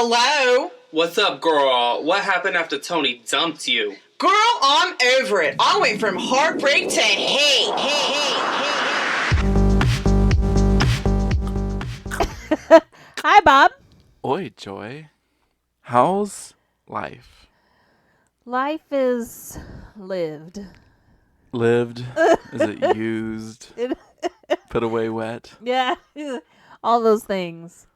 Hello? What's up, girl? What happened after Tony dumped you? Girl, I'm over it. I went from heartbreak to hate. Hi, Bob. Oi, Joy. How's life? Life is lived. Lived? Is it used? Put away wet? Yeah, all those things.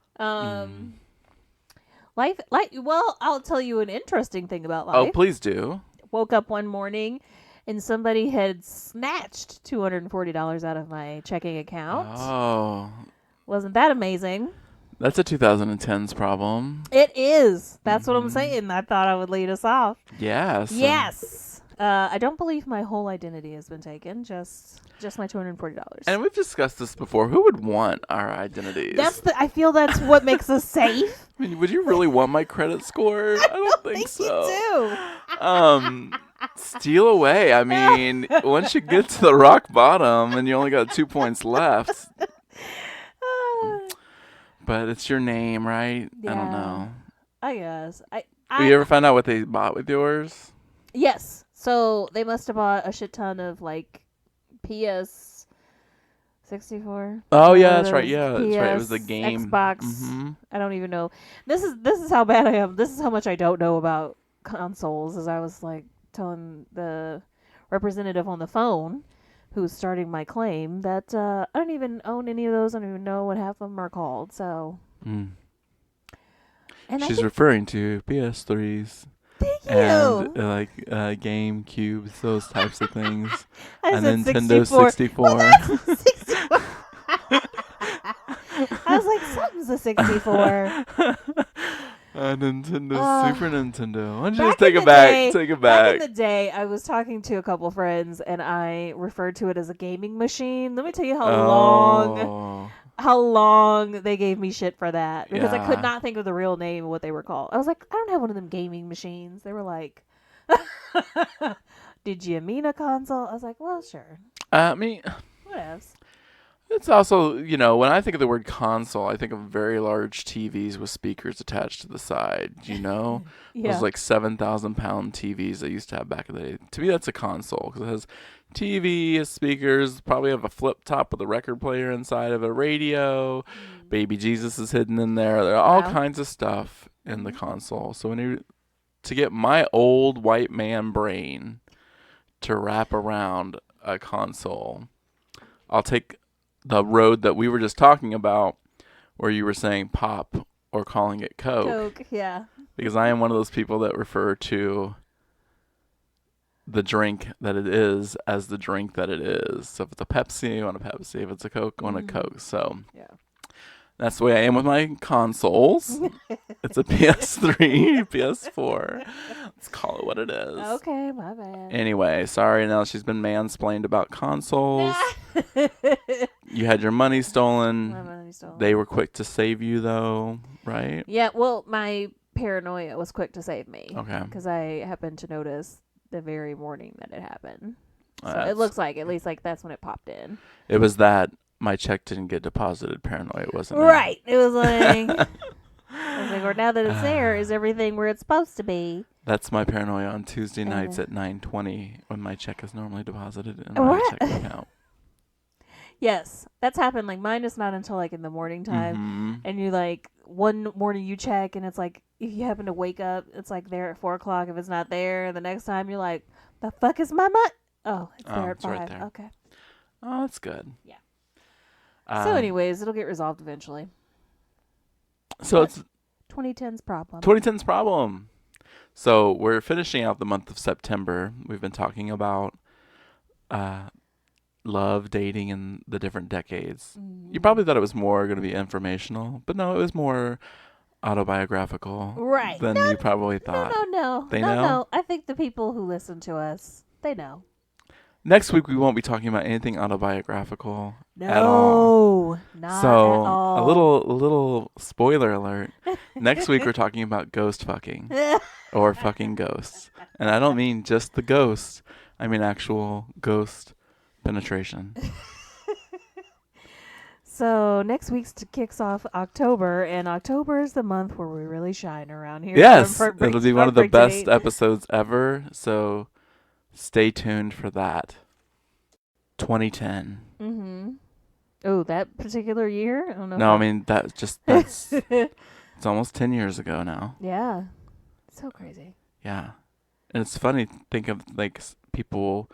Life, well, I'll tell you an interesting thing about life. Oh, please do. Woke up one morning and somebody had snatched $240 out of my checking account. Oh. Wasn't that amazing? That's a 2010's problem. It is. That's what I'm saying. I thought I would lead us off. Yes. Yes. I don't believe my whole identity has been taken. Just my $240. And we've discussed this before. Who would want our identities? I feel that's what makes us safe. I mean, would you really want my credit score? I don't think so. You do. Steal away. I mean, once you get to the rock bottom and you only got 2 points left. But it's your name, right? Yeah, I don't know. I guess. Did you ever find out what they bought with yours? Yes. So they must have bought a shit ton of like PS64. Oh yeah, that's right. Yeah, PS, that's right. It was the game. Xbox. Mm-hmm. I don't even know. This is how bad I am. This is how much I don't know about consoles. As I was like telling the representative on the phone, who's starting my claim, that I don't even own any of those. I don't even know what half of them are called. So. Mm. And She's referring to PS3s. Thank you. And Game Cubes, those types of things. And Nintendo 64. 64. Well, that's a 64. I was like, something's a 64. Nintendo, Super Nintendo. Why don't you Back just take in it the back? day- Take it Back in back. the day, I was talking to a couple friends, and I referred to it as a gaming machine. Let me tell you how long they gave me shit for that, because I could Yeah. not think of the real name of what they were called. I was like, I don't have one of them gaming machines. They were like, did you mean a console? I was like, well, sure. I mean, Whatevs. it's also, when I think of the word console, I think of very large TVs with speakers attached to the side, Yeah. Those like 7,000-pound TVs they used to have back in the day. To me, that's a console because it has TV, has speakers, probably have a flip top with a record player inside of a radio. Baby Jesus is hidden in there. There are all kinds of stuff in the console. So to get my old white man brain to wrap around a console, I'll take the road that we were just talking about, where you were saying pop or calling it Coke. Yeah. Because I am one of those people that refer to the drink that it is as the drink that it is. So if it's a Pepsi, I want a Pepsi. If it's a Coke, I want a Coke. So that's the way I am with my consoles. It's a PS3, PS4. Let's call it what it is. Okay, my bad. Anyway, sorry, now she's been mansplained about consoles. You had your money stolen. My money stolen. They were quick to save you, though, right? Yeah, well, my paranoia was quick to save me. Okay. Because I happened to notice the very morning that it happened. So That's- it looks like, at least like that's when it popped in. It was that my check didn't get deposited paranoia, wasn't it? Right. It was like, well, now that it's there, is everything where it's supposed to be? That's my paranoia on Tuesday nights at 9:20 when my check is normally deposited in my checking account. Yes, that's happened. Like mine is not until like in the morning time, and you like one morning you check and it's like if you happen to wake up, it's like there at 4:00. If it's not there, the next time you're like, the fuck is my money? Oh, it's there at 5. Right there. Okay. Oh, that's good. Yeah. So, anyways, it'll get resolved eventually. So it's 2010's problem. 2010's problem. So we're finishing out the month of September. We've been talking about love, dating, and the different decades. You probably thought it was more going to be informational, but no, it was more autobiographical. Right. Than you probably thought. No. They know? No. I think the people who listen to us, they know. Next week we won't be talking about anything autobiographical at all. No, not So at all. a little spoiler alert. Next week we're talking about ghost fucking or fucking ghosts, and I don't mean just the ghost. I mean actual ghost penetration. So next week's kicks off October, and October is the month where we really shine around here. Yes, From it'll be one of the Heartbreak to best Date. episodes ever. So stay tuned for that. 2010. Mm-hmm. Oh, that particular year? I don't know. No, I mean that's it's almost 10 years ago now. Yeah. So crazy. Yeah. And it's funny to think of like people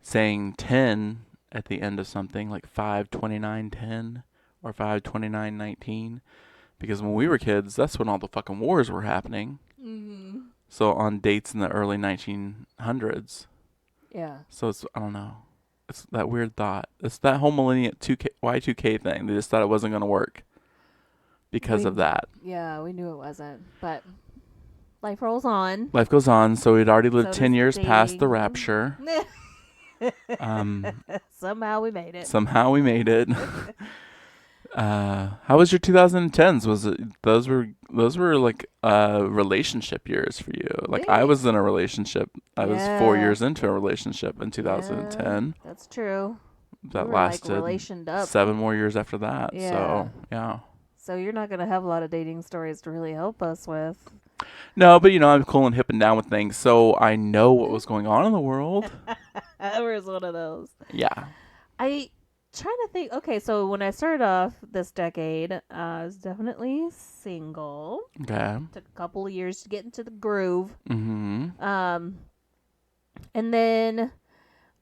saying 10 at the end of something like 5/29/10 or 5/29/19, because when we were kids, that's when all the fucking wars were happening. Mm-hmm. So on dates in the early 1900s. Yeah. So it's, I don't know. It's that weird thought. It's that whole millennium Y2K thing. They just thought it wasn't going to work because of that. Yeah, we knew it wasn't, but life rolls on. Life goes on. So we'd already lived So 10 does years past the dating. rapture. Somehow we made it. Somehow we made it. How was your 2010s? Was it those were like relationship years for you? Like I was in a relationship. I was 4 Yeah. years into a relationship in 2010. That's true. That We were, lasted like, relationed up. 7 more years after that. Yeah. So yeah. So you're not going to have a lot of dating stories to really help us with. No, but I'm cool and hip and down with things, so I know what was going on in the world. Where's one of those? Yeah. I trying to think. Okay, so when I started off this decade, I was definitely single. Okay. Took a couple of years to get into the groove. Mm-hmm. And then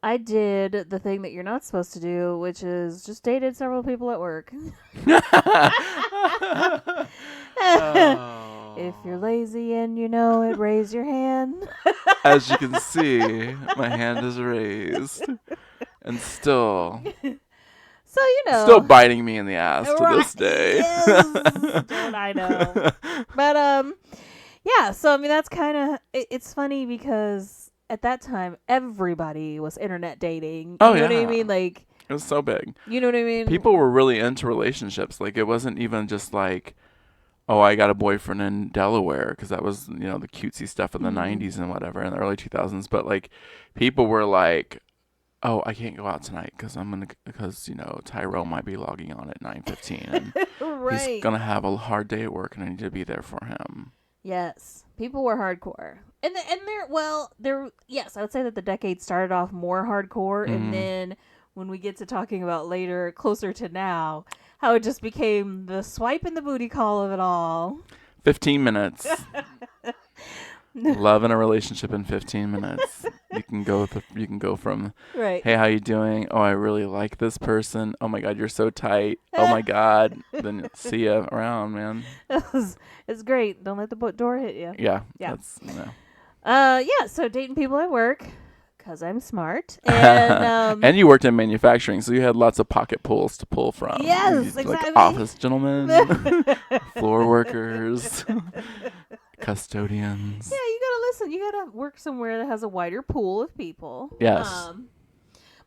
I did the thing that you're not supposed to do, which is just dated several people at work. If you're lazy and you know it, raise your hand. As you can see, my hand is raised. And still So, still biting me in the ass to Right, this day. yes, don't I know. But, yeah, so, I mean, that's kind of, it's funny because at that time, everybody was internet dating. Oh, you know what I yeah. mean? Like, It was so big. you know what I mean? People were really into relationships. Like, it wasn't even just like, oh, I got a boyfriend in Delaware, because that was, the cutesy stuff in the 90s and whatever, in the early 2000s. But, like, people were like, oh, I can't go out tonight because Tyrone might be logging on at 9:15 and Right. he's going to have a hard day at work and I need to be there for him. Yes, people were hardcore, and yes, I would say that the decade started off more hardcore, and then when we get to talking about later, closer to now, how it just became the swipe and the booty call of it all. 15 minutes. Love in a relationship in 15 minutes. You can go from, Right. hey, how you doing? Oh, I really like this person. Oh my God, you're so tight. Oh my God. Then see ya around, man. It's great. Don't let the door hit you. Yeah. Yeah. That's, Yeah. So dating people at work, because I'm smart, and and you worked in manufacturing, so you had lots of pocket pools to pull from. Yes, Like exactly. office gentlemen, floor workers, custodians. Yeah, you gotta listen. You gotta work somewhere that has a wider pool of people. Yes.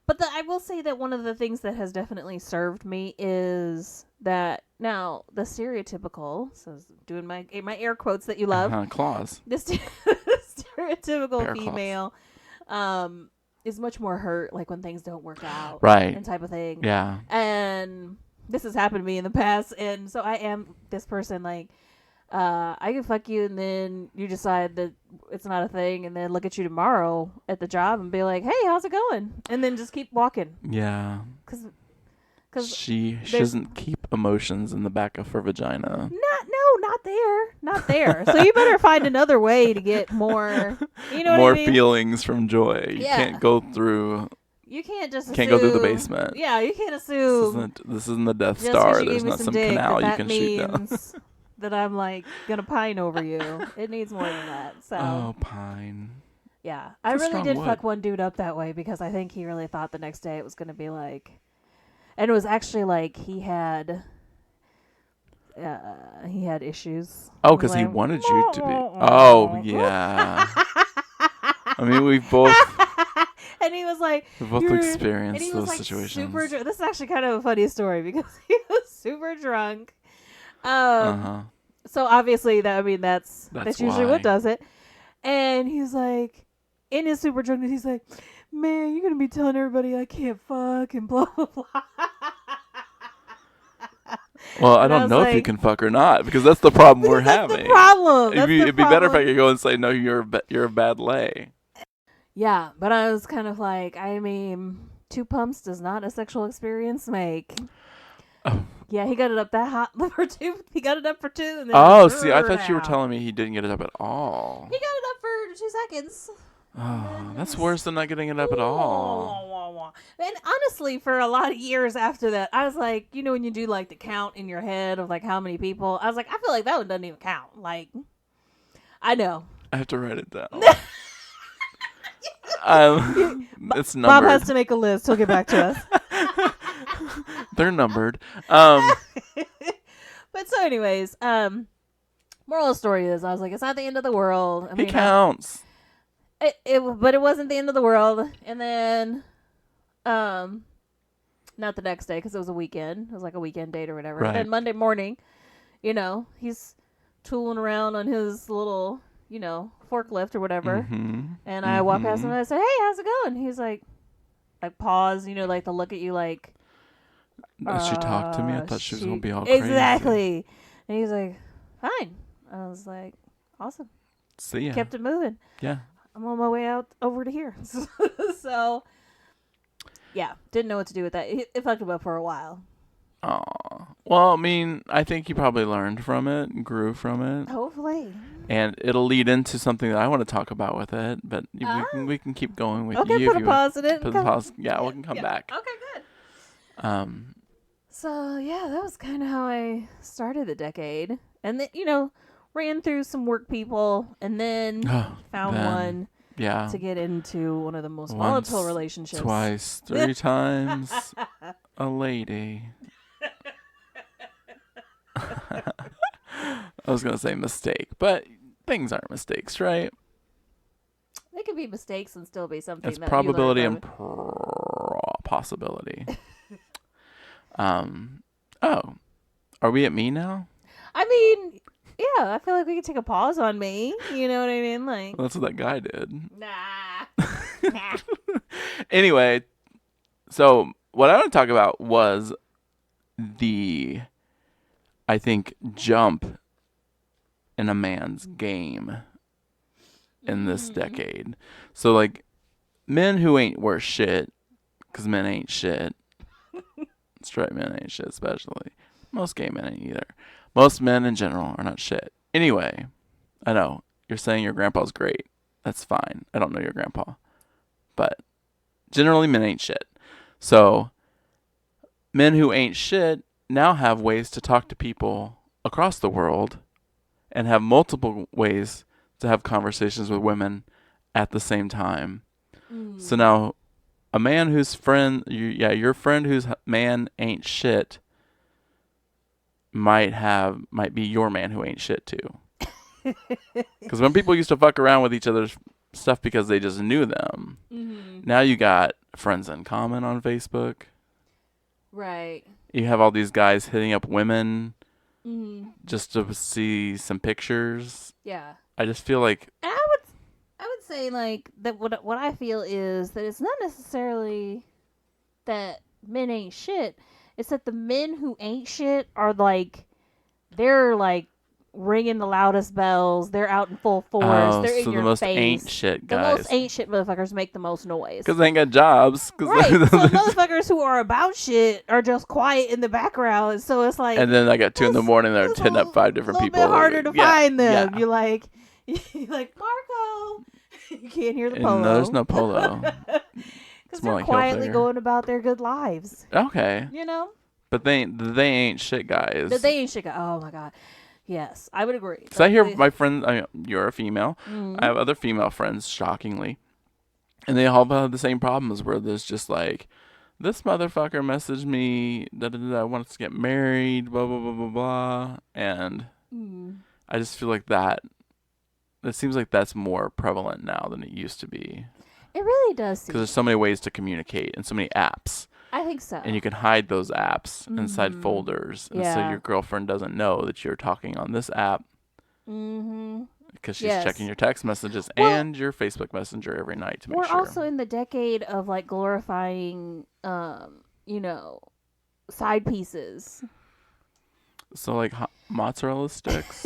But I will say that one of the things that has definitely served me is that now the stereotypical, so doing my air quotes that you love, Claws. the stereotypical Bear female, is much more hurt like when things don't work out, Right. and type of thing. Yeah. And this has happened to me in the past, and so I am this person like. I can fuck you, and then you decide that it's not a thing, and then look at you tomorrow at the job and be like, "Hey, how's it going?" And then just keep walking. Yeah. Because She doesn't keep emotions in the back of her vagina. not there. So you better find another way to get more. You know More what I mean? feelings from joy. You Yeah. can't go through. You can't just Can't go through the assume- basement. Yeah, you can't assume. This isn't the Death just 'cause Star. you There's gave me not some dick, canal you that can shoot down. means that I'm like gonna pine over you. It needs more than that. So. Oh, pine. Yeah, I It's a really strong did wood. fuck one dude up that way because I think he really thought the next day it was going to be like, and it was actually like he had issues. Oh, because he wanted you to be. Oh, yeah. I mean, we've both And he was like, experienced and he was those like situations. super drunk. This is actually kind of a funny story because he was super drunk. So obviously that's usually why. what does it. And he's like, in his super drunkenness, he's like, "Man, you're gonna be telling everybody I can't fuck and blah blah blah." Well, I And I don't was know if you like- can fuck or not because that's the problem we're That's having. the problem. That's It'd the be better if I problem. could go and say, no, you're a bad lay. Yeah, but I was kind of like, I mean, 2 pumps does not a sexual experience make. Oh. Yeah, he got it up that hot for 2. He got it up for 2. And then Oh, see, I thought you were out. telling me he didn't get it up at all. He got it up for 2 seconds. Oh, that's worse than not getting it up at all. And honestly, for a lot of years after that, I was like, you know, when you do like the count in your head of like how many people, I was like, I feel like that one doesn't even count. Like, I know. I have to write it down. It's numbered. Bob has to make a list. He'll get back to us. They're numbered. But so, anyways, moral of the story is, I was like, it's not the end of the world. I It mean, counts. but it wasn't the end of the world. And then, not the next day because it was a weekend. It was like a weekend date or whatever. Right. And then Monday morning, you know, he's tooling around on his little, you know, forklift or whatever. Mm-hmm. And I walk past him and I say, "Hey, how's it going?" He's like pause, you know, like to look at you like. As she talked to me, I thought she was gonna be all crazy. Exactly. And he's like, "Fine." I was like, "Awesome." See ya. Kept it moving. Yeah. I'm on my way out over to here. So, yeah, didn't know what to do with that. It fucked him up for a while. Aw. Well, I mean, I think you probably learned from it and grew from it. Hopefully. And it'll lead into something that I want to talk about with it, but we can keep going with Okay, you. put if a you pause in it. put the pause. Yeah, we can come Yeah. back. Okay, good. So, yeah, that was kind of how I started the decade. And then, you know, ran through some work people and then found one Yeah. to get into one of the most Once, volatile relationships. Twice, 3 times, a lady. I was gonna say mistake, but things aren't mistakes, right? They could be mistakes and still be something It's that probability you and possibility. Oh, are we at me now? I mean, yeah, I feel like we could take a pause on me. You know what I mean? Like, Well, that's what that guy did. nah. Anyway, so what I want to talk about was I think, jump in a man's game in this decade. So, like, men who ain't worth shit, because men ain't shit. Straight men ain't shit, especially. Most gay men ain't either. Most men in general are not shit. Anyway, I know you're saying your grandpa's great. That's fine. I don't know your grandpa. But generally, men ain't shit. So, men who ain't shit now have ways to talk to people across the world and have multiple ways to have conversations with women at the same time. So now, a man whose your friend whose man ain't shit might be your man who ain't shit too. Because when people used to fuck around with each other's stuff because they just knew them, now you got friends in common on Facebook. Right. You have all these guys hitting up women just to see some pictures. Yeah. I just feel like And I would say like that what I feel is that it's not necessarily that men ain't shit. It's that the men who ain't shit are like they're like ringing the loudest bells. They're out in full force. They're in so your the most face. ain't shit The guys. most ain't shit motherfuckers make the most noise. Because they ain't got jobs. Right. So motherfuckers who are about shit are just quiet in the background. So it's like. And then like at 2 in the morning, they're hitting up 5 different people. people. A little bit harder to find them. Yeah. You're like Marco. You can't hear the polo. No, there's no polo. Because they're like quietly Hilfiger. going about their good lives. Okay. You know? But they ain't shit guys. But they ain't shit. Oh my God. Yes, I would agree. Because I hear my friends, you're a female. Mm-hmm. I have other female friends, shockingly. And they all have the same problems where there's just like, this motherfucker messaged me, wants to get married, blah, blah, blah, blah, blah. And I just feel like it seems like that's more prevalent now than it used to be. It really does. Because there's so many ways to communicate and so many apps. I think so. And you can hide those apps inside folders. And so your girlfriend doesn't know that you're talking on this app. Because she's checking your text messages and your Facebook Messenger every night to make sure. We're also in the decade of like glorifying, side pieces. So like mozzarella sticks.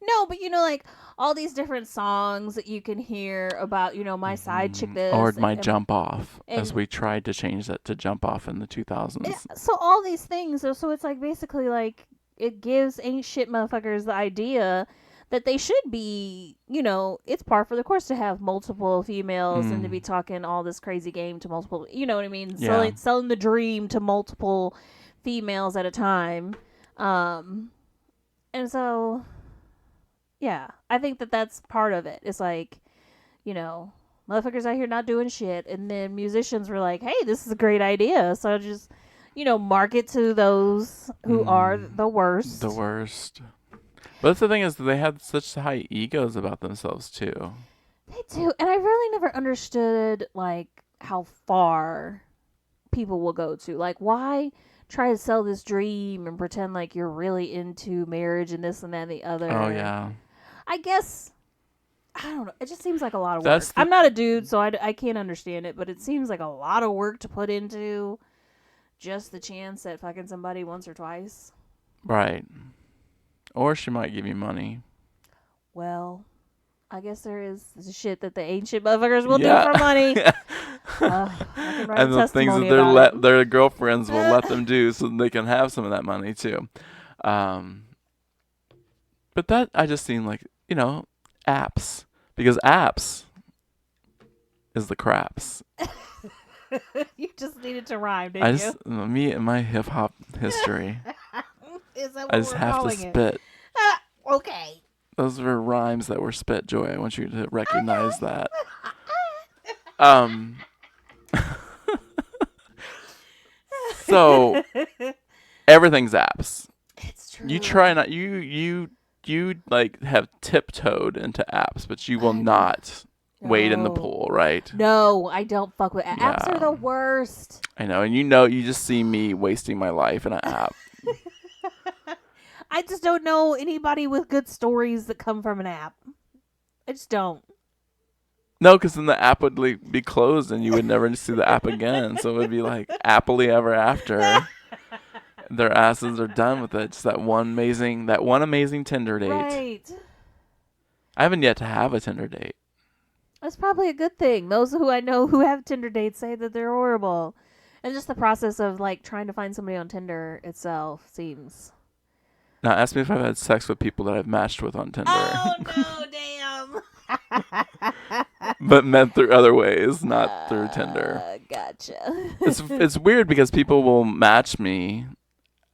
No, but like all these different songs that you can hear about, my side chick this Or my and, jump off, as and- we tried to change that to jump off in the 2000s. so all these things. So it's like basically like it gives ain't shit motherfuckers the idea that they should be, it's par for the course to have multiple females and to be talking all this crazy game to multiple, you know what I mean? Yeah. Selling the dream to multiple females at a time. And so, yeah, I think that that's part of it. It's like, motherfuckers out here not doing shit. And then musicians were like, hey, this is a great idea. So just, market to those who are the worst. The worst. But the thing is, they had such high egos about themselves, too. They do. And I really never understood, like, how far people will go to. Like, why try to sell this dream and pretend like you're really into marriage and this and that and the other? Oh, yeah. I guess, I don't know. It just seems like a lot of That's work. I'm not a dude, so I can't understand it, but it seems like a lot of work to put into just the chance at fucking somebody once or twice. Right. Or she might give you money. Well, I guess there is shit that the ancient motherfuckers will do for money. I can write And a the things testimony that about it. their girlfriends will let them do so they can have some of that money, too. But that, I just seen like, apps. Because apps is the craps. You just needed to rhyme, didn't you? Me and my hip hop history. Is that what I just we're have to calling it? spit. Okay. Those were rhymes that were spit, Joy. I want you to recognize that. So everything's apps. It's true. You try not you like have tiptoed into apps, but you will not wade in the No. pool, right? No, I don't fuck with apps. Apps are Yeah. the worst. I know, and you just see me wasting my life in an app. I just don't know anybody with good stories that come from an app. I just don't. No, because then the app would be closed and you would never see the app again. So it would be like happily ever after. Their asses are done with it. Just that one amazing Tinder date. Right. I haven't yet to have a Tinder date. That's probably a good thing. Those who I know who have Tinder dates say that they're horrible. And just the process of like trying to find somebody on Tinder itself seems. Now ask me if I've had sex with people that I've matched with on Tinder. Oh no, damn. But meant through other ways, not through Tinder. Gotcha. It's weird because people will match me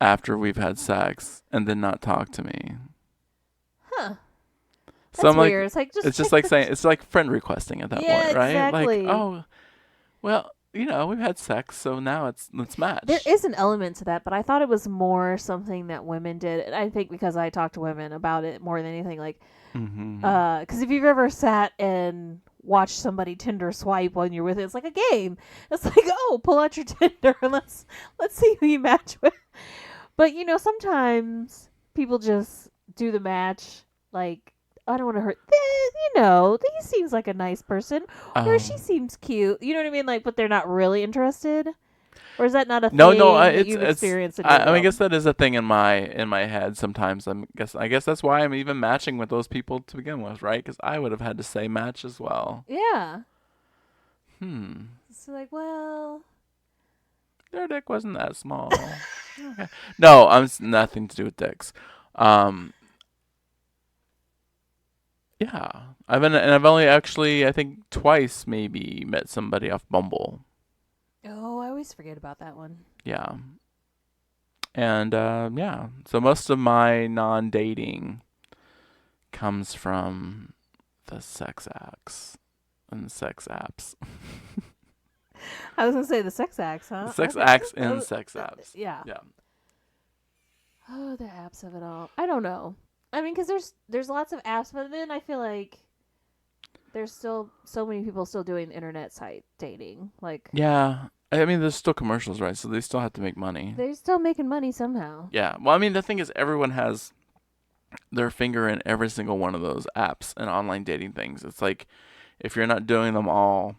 after we've had sex and then not talk to me. Huh. So That's I'm like, weird. it's just like saying, it's like friend requesting at that point, right? Exactly. Like, oh, well, we've had sex, so now let's match. There is an element to that, but I thought it was more something that women did. And I think because I talk to women about it more than anything, like, because if you've ever sat and watched somebody Tinder swipe when you're with it, it's like a game. It's like, oh, pull out your Tinder and let's see who you match with. But sometimes people just do the match, like, I don't want to hurt this, he seems like a nice person, or she seems cute. You know what I mean? Like, but they're not really interested. Or is that not a thing that you've experienced in your I world? guess that is a thing in my head sometimes. I guess that's why I'm even matching with those people to begin with, right? Because I would have had to say match as well. Yeah. It's like, well, their dick wasn't that small. Okay. No, nothing to do with dicks. Yeah, I've only actually, I think, twice maybe met somebody off Bumble. oh, I always forget about that one. Yeah. And yeah, so most of my non-dating comes from the sex acts and sex apps. I was gonna say the sex acts, huh? Sex Okay. acts and sex apps. Yeah. Yeah. Oh, the apps of it all. I don't know. I mean, because there's lots of apps, but then I feel like there's still so many people still doing internet site dating. Like, Yeah. I mean, there's still commercials, right? So they still have to make money. they're still making money somehow. Yeah. Well, I mean, the thing is, everyone has their finger in every single one of those apps and online dating things. It's like, if you're not doing them all,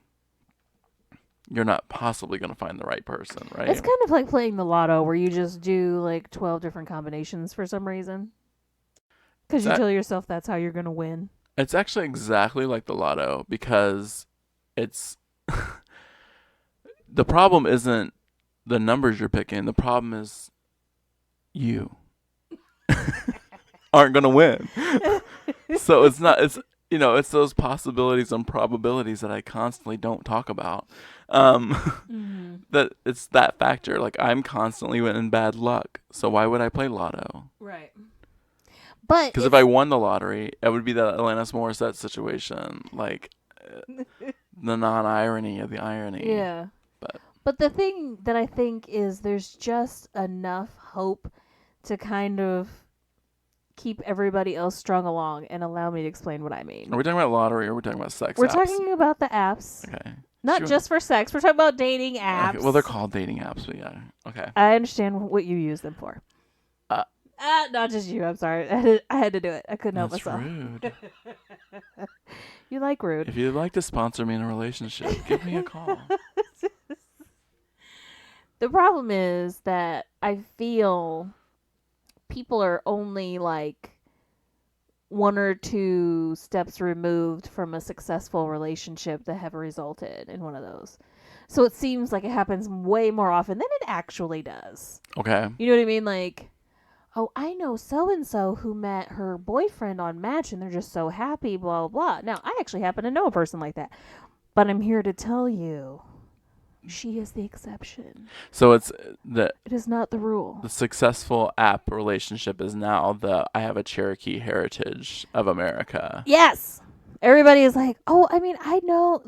you're not possibly going to find the right person, right? It's kind of like playing the lotto where you just do like 12 different combinations for some reason. Because you tell yourself that's how you're going to win. It's actually exactly like the lotto because it's the problem isn't the numbers you're picking. The problem is you aren't going to win. So it's not, it's, you know, it's those possibilities and probabilities that I constantly don't talk about. That it's that factor. Like, I'm constantly in bad luck. So why would I play lotto? Right. But Because if I won the lottery, it would be the Alanis Morissette situation. Like, the non-irony of the irony. Yeah. But the thing that I think is there's just enough hope to kind of keep everybody else strung along and allow me to explain what I mean. Are we talking about lottery or are we talking about sex We're apps? talking about the apps. Okay. Not just for sex. We're talking about dating apps. Okay. Well, they're called dating apps, but yeah. Okay. I understand what you use them for. Not just you. I'm sorry. I had to do it. I couldn't help That's myself. rude. You like rude. If you'd like to sponsor me in a relationship, give me a call. The problem is that I feel people are only like 1 or 2 steps removed from a successful relationship that have resulted in one of those. So it seems like it happens way more often than it actually does. Okay. You know what I mean? Like, oh, I know so-and-so who met her boyfriend on Match and they're just so happy, blah, blah, blah. Now, I actually happen to know a person like that. But I'm here to tell you, she is the exception. So it is not the rule. The successful app relationship is now I have a Cherokee heritage of America. Yes. Everybody is like, oh, I mean, I know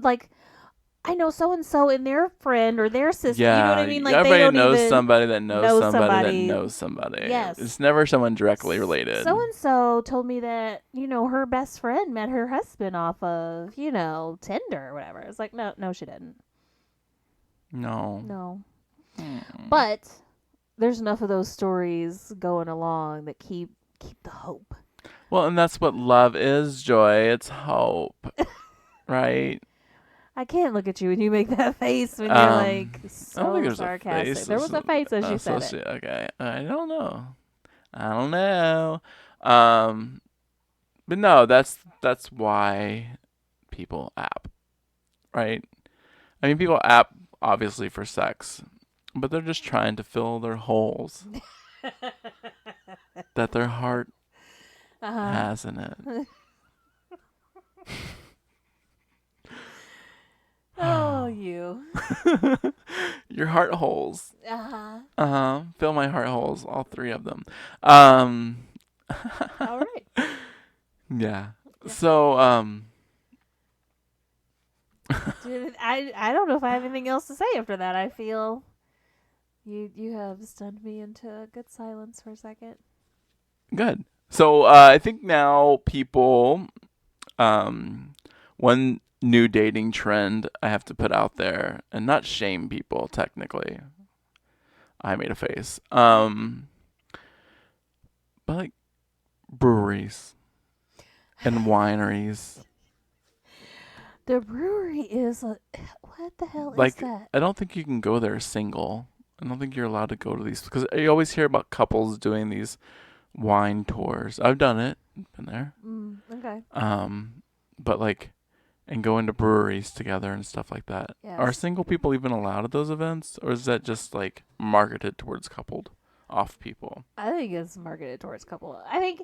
so-and-so and their friend or their sister. Yeah, you know what I mean? Like, everybody they don't knows even somebody that knows somebody that somebody. knows somebody. Yes. It's never someone directly related. So-and-so told me that, her best friend met her husband off of, Tinder or whatever. It's like, no, she didn't. No. But there's enough of those stories going along that keep the hope. Well, and that's what love is, Joy. It's hope. Right? I can't look at you when you make that face when you're like I don't think there's sarcastic. a face. There was a face as you said it. Okay. I don't know. But no, that's why people app. Right? I mean, people app obviously for sex, but they're just trying to fill their holes that their heart has in it. Oh, you. Your heart holes. Uh-huh. Fill my heart holes, all 3 of them. All right. Yeah. So, Dude, I don't know if I have anything else to say after that. I feel you have stunned me into a good silence for a second. Good. So I think now people, one new dating trend I have to put out there, and not shame people technically. I made a face. But like breweries and wineries. The brewery is what the hell is Like, that? I don't think you can go there single. I don't think you're allowed to go to these because you always hear about couples doing these wine tours. I've done it, been there. Okay. But like, and go into breweries together and stuff like that. Yes. Are single people even allowed at those events, or is that just like marketed towards coupled off people? I think it's marketed towards couple. I think,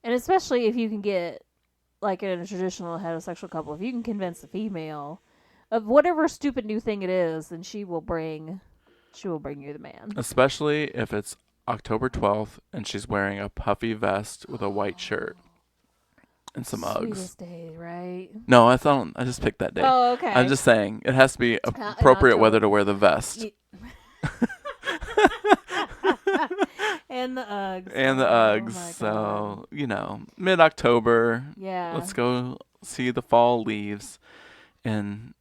and especially if you can get, like in a traditional heterosexual couple, if you can convince the female of whatever stupid new thing it is, then she will bring you the man. Especially if it's October 12th and she's wearing a puffy vest with a white shirt and some Uggs. Sweetest day, right? No, I just picked that day. Oh, okay. I'm just saying it has to be appropriate weather to wear the vest. And the Uggs. And the Uggs. So, mid-October. Yeah. Let's go see the fall leaves in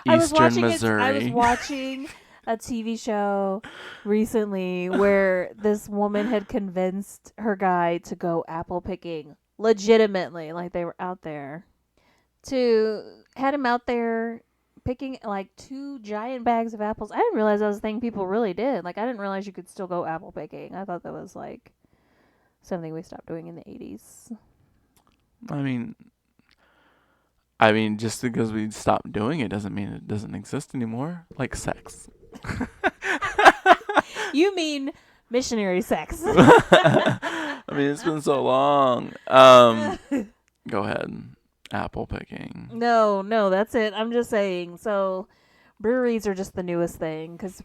Eastern Missouri. I was watching a TV show recently where this woman had convinced her guy to go apple picking legitimately, like they were out there, had him out there picking like 2 giant bags of apples. I didn't realize that was a thing people really did. Like, I didn't realize you could still go apple picking. I thought that was like something we stopped doing in the 80s. I mean, just because we stopped doing it doesn't mean it doesn't exist anymore. Like sex. You mean missionary sex? I mean, it's been so long. Go ahead. Apple picking. No, that's it. I'm just saying. So, breweries are just the newest thing because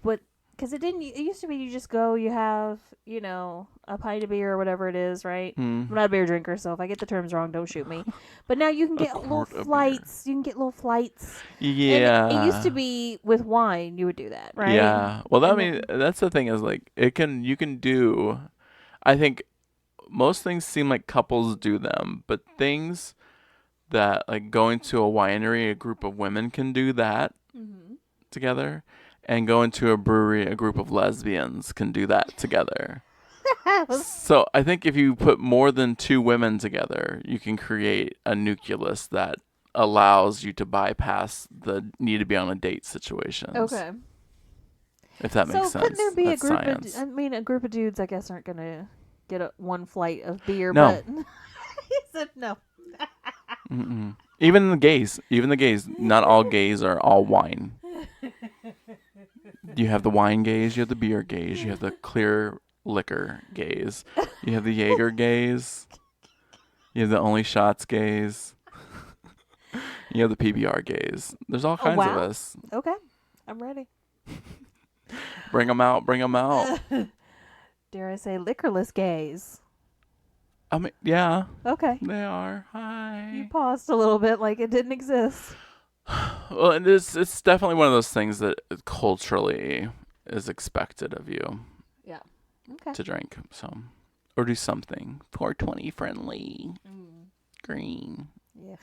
it used to be you just go, you have, a pint of beer or whatever it is, right? I'm not a beer drinker, so if I get the terms wrong, don't shoot me. But now you can get little flights. You can get little flights. Yeah. And it used to be with wine, you would do that, right? Yeah. Well, that's the thing is like you can do. I think most things seem like couples do them, but things that like going to a winery, a group of women can do that together. And going to a brewery, a group of lesbians can do that together. So I think if you put more than 2 women together, you can create a nucleus that allows you to bypass the need to be on a date situations. Okay. If that makes sense. So couldn't there be That's a group science. a group of dudes, I guess, aren't going to get one flight of beer, No. but... He said no. Mm-mm. Even the gays, not all gays are all wine. You have the wine gays, you have the beer gays, you have the clear liquor gays, you have the Jaeger gays, you have the only shots gays, you have the PBR gays. There's all kinds of us. Okay, I'm ready. Bring them out. Dare I say liquorless gays? I mean, yeah. Okay. They are. Hi. You paused a little bit like it didn't exist. Well, and it's definitely one of those things that culturally is expected of you. Yeah. Okay. To drink, so or do something 420 friendly. Green. Yeah.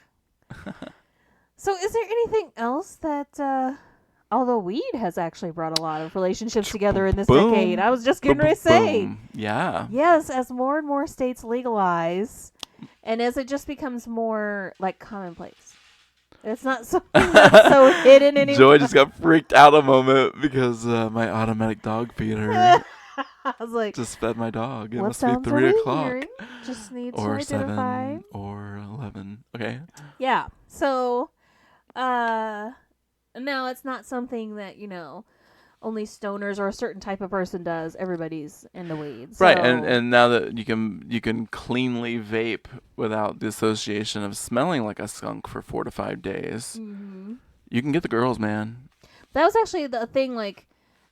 So, is there anything else that? Although weed has actually brought a lot of relationships together in this decade, I was just going to say. Yeah. Yes, as more and more states legalize, and as it just becomes more like commonplace. It's not something that's so hidden anymore. Joy just got freaked out a moment because my automatic dog feeder I was like, just fed my dog. It what must be sounds 3 are we o'clock. hearing? Just need Or to identify. 7 or 11. Okay. Yeah. So, now it's not something that, only stoners or a certain type of person does. Everybody's in the weeds. Right, So, and now that you can cleanly vape without the association of smelling like a skunk for 4 to 5 days. You can get the girls, man. that was actually the thing. Like,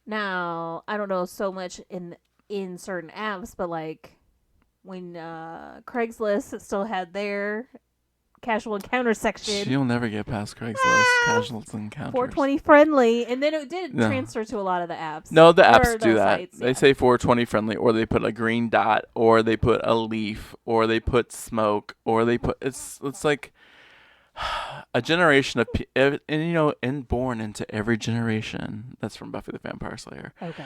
now I don't know so much in certain apps, but like when Craigslist still had their casual encounter section. You'll never get past Craigslist casual encounters. 420 friendly, and then it did transfer to a lot of the apps. No, the Or apps do the that. sites, They yeah. say 420 friendly, or they put a green dot, or they put a leaf, or they put smoke, or they put it's like a generation of and born into every generation. That's from Buffy the Vampire Slayer. Okay.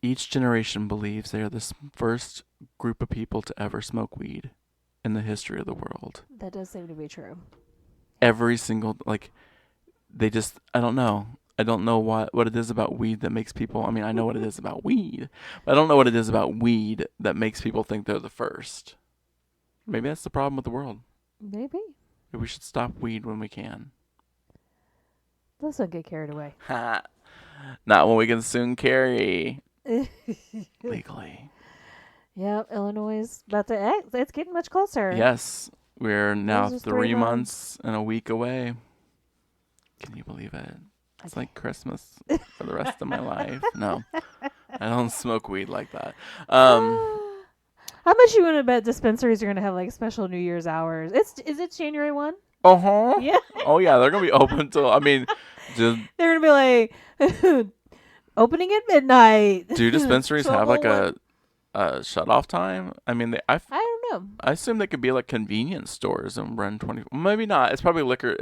Each generation believes they are the first group of people to ever smoke weed in the history of the world. That does seem to be true. Every single, they just, I don't know. I don't know what it is about weed that makes people, I mean, I know what it is about weed, but I don't know what it is about weed that makes people think they're the first. Maybe that's the problem with the world. Maybe. Maybe we should stop weed when we can. Let's not get carried away. Not when we can soon carry legally. Yep, Illinois is about to act. It's getting much closer. Yes, we're now Those are 3 3 months and a week away. Can you believe it? It's like Christmas for the rest of my life. No, I don't smoke weed like that. How much you want to bet dispensaries are going to have like special New Year's hours? Is it January 1? Uh-huh. Yeah. Oh, yeah, they're going to be open till, I mean, They're going to be like, opening at midnight. do dispensaries So have like whole a shut-off time? I mean, I don't know. I assume they could be like convenience stores and run 20. Maybe not. It's probably liquor.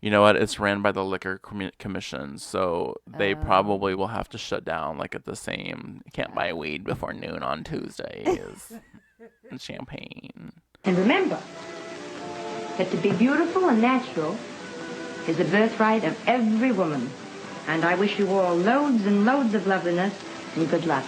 You know what? It's ran by the Liquor Commission, so they probably will have to shut down like at the same. You can't buy weed before noon on Tuesdays. And champagne. And remember that to be beautiful and natural, is the birthright of every woman. And I wish you all loads and loads of loveliness and good luck.